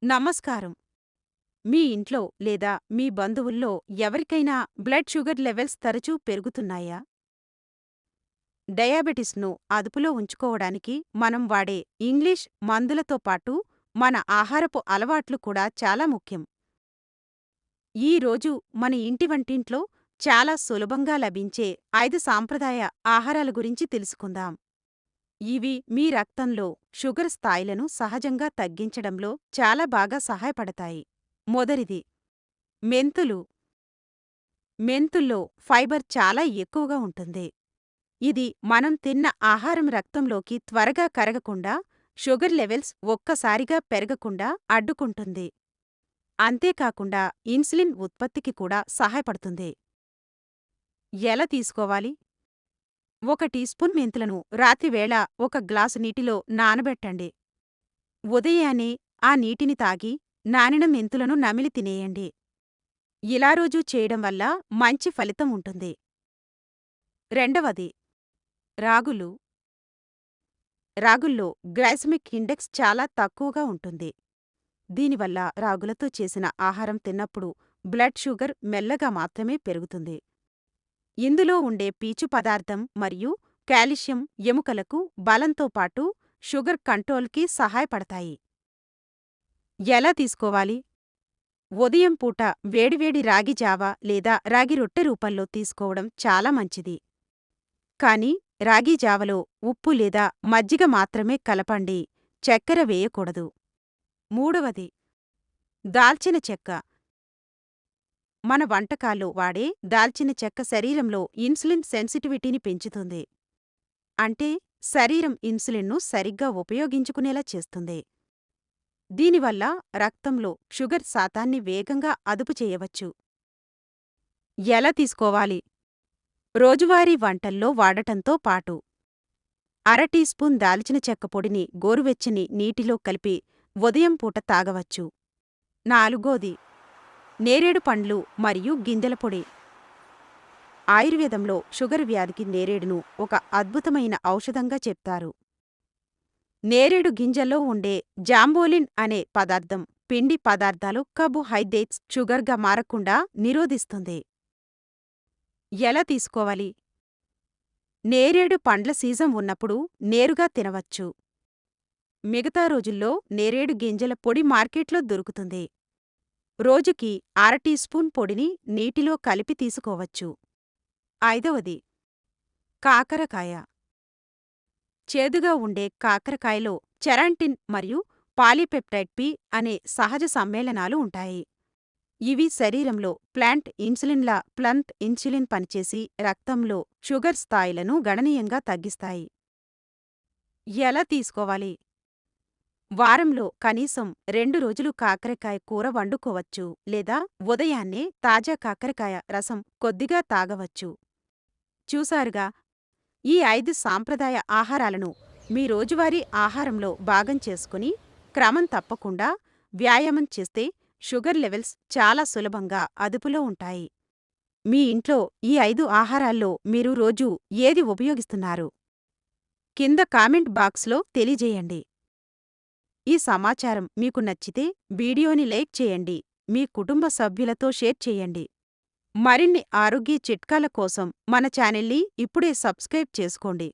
నమస్కారం. మీ ఇంట్లో లేదా మీ బంధువుల్లో ఎవరికైనా బ్లడ్ షుగర్ లెవెల్స్ తరచూ పెరుగుతున్నాయా? డయాబెటిస్‌ను అదుపులో ఉంచుకోవడానికి మనం వాడే ఇంగ్లీష్ మందులతో పాటు మన ఆహారపు అలవాట్లు కూడా చాలా ముఖ్యం. ఈ రోజు మన ఇంటి వంటింట్లో చాలా సులభంగా లభించే 5 సాంప్రదాయ ఆహారాల గురించి తెలుసుకుందాం. ఇవి మీ రక్తంలో షుగర్ స్థాయిలను సహజంగా తగ్గించడంలో చాలా బాగా సహాయపడతాయి. మొదటిది మెంతులు. మెంతుల్లో ఫైబర్ చాలా ఎక్కువగా ఉంటుంది. ఇది మనం తిన్న ఆహారం రక్తంలోకి త్వరగా కరగకుండా, షుగర్ లెవెల్స్ ఒక్కసారిగా పెరగకుండా అడ్డుకుంటుంది. అంతేకాకుండా ఇన్సులిన్ ఉత్పత్తికి కూడా సహాయపడుతుంది. ఎలా తీసుకోవాలి? 1 టీ స్పూన్ మెంతులను రాత్రివేళ 1 గ్లాసు నీటిలో నానబెట్టండి. ఉదయాన్నే ఆ నీటిని తాగి నానిన మెంతులను నమిలి తినేయండి. ఇలా రోజూ చేయడం వల్ల మంచి ఫలితం ఉంటుంది. రెండవది రాగులు. రాగుల్లో గ్లైసెమిక్ ఇండెక్స్ చాలా తక్కువగా ఉంటుంది. దీనివల్ల రాగులతో చేసిన ఆహారం తిన్నప్పుడు బ్లడ్ షుగర్ మెల్లగా మాత్రమే పెరుగుతుంది. ఇందులో ఉండే పీచు పదార్థం మరియు కాల్షియం ఎముకలకు బలంతో పాటు షుగర్ కంట్రోల్కి సహాయపడతాయి. ఎలా తీసుకోవాలి? ఉదయం పూట వేడివేడి రాగి జావ లేదా రాగి రొట్టె రూపంలో తీసుకోవడం చాలా మంచిది. కానీ రాగి జావలో ఉప్పు లేదా మజ్జిగ మాత్రమే కలపండి, చక్కెర వేయకూడదు. మూడవది దాల్చిన చెక్క. మన వంటకాల్లో వాడే దాల్చిన చెక్క శరీరంలో ఇన్సులిన్ సెన్సిటివిటీని పెంచుతుంది. అంటే శరీరం ఇన్సులిన్ను సరిగ్గా ఉపయోగించుకునేలా చేస్తుంది. దీనివల్ల రక్తంలో షుగర్ శాతాన్ని వేగంగా అదుపు చేయవచ్చు. ఎలా తీసుకోవాలి? రోజువారీ వంటల్లో వాడటంతో పాటు 1/2 టీ స్పూన్ దాల్చిన చెక్క పొడిని గోరువెచ్చని నీటిలో కలిపి ఉదయం పూట తాగవచ్చు. నాలుగోది నేరేడు పండ్లు మరియు గింజల పొడి. ఆయుర్వేదంలో షుగర్ వ్యాధికి నేరేడును ఒక అద్భుతమైన ఔషధంగా చెప్తారు. నేరేడు గింజల్లో ఉండే జాంబోలిన్ అనే పదార్థం పిండి పదార్థాలు కార్బోహైడ్రేట్స్ షుగర్గా మారకుండా నిరోధిస్తుంది. ఎలా తీసుకోవాలి? నేరేడు పండ్ల సీజన్ ఉన్నప్పుడు నేరుగా తినవచ్చు. మిగతా రోజుల్లో నేరేడు గింజల పొడి మార్కెట్లో దొరుకుతుంది. రోజుకి 1/2 టీ స్పూన్ పొడిని నీటిలో కలిపి తీసుకోవచ్చు. ఐదవది కాకరకాయ. చేదుగా ఉండే కాకరకాయలో చెరాంటిన్ మరియు పాలీపెప్టైడ్ పి అనే సహజ సమ్మేళనాలు ఉంటాయి. ఇవి శరీరంలో ప్లాంట్ ఇన్సులిన్ పనిచేసి రక్తంలో షుగర్ స్థాయిలను గణనీయంగా తగ్గిస్తాయి. ఎలా తీసుకోవాలి? వారంలో కనీసం 2 రోజులు కాకరకాయ కూర వండుకోవచ్చు లేదా ఉదయాన్నే తాజా కాకరకాయ రసం కొద్దిగా తాగవచ్చు. చూసారుగా, ఈ 5 సాంప్రదాయ ఆహారాలను మీ రోజువారీ ఆహారంలో భాగం చేసుకుని క్రమం తప్పకుండా వ్యాయామం చేస్తే షుగర్ లెవెల్స్ చాలా సులభంగా అదుపులో ఉంటాయి. మీ ఇంట్లో ఈ 5 ఆహారాల్లో మీరు రోజూ ఏది ఉపయోగిస్తున్నారు? కింద కామెంట్ బాక్స్లో తెలియజేయండి. ఈ సమాచారం మీకు నచ్చితే వీడియోని లైక్ చేయండి, మీ కుటుంబ సభ్యులతో షేర్ చేయండి. మరిన్ని ఆరోగ్య చిట్కాల కోసం మన ఛానల్ని ఇప్పుడే సబ్స్క్రైబ్ చేసుకోండి.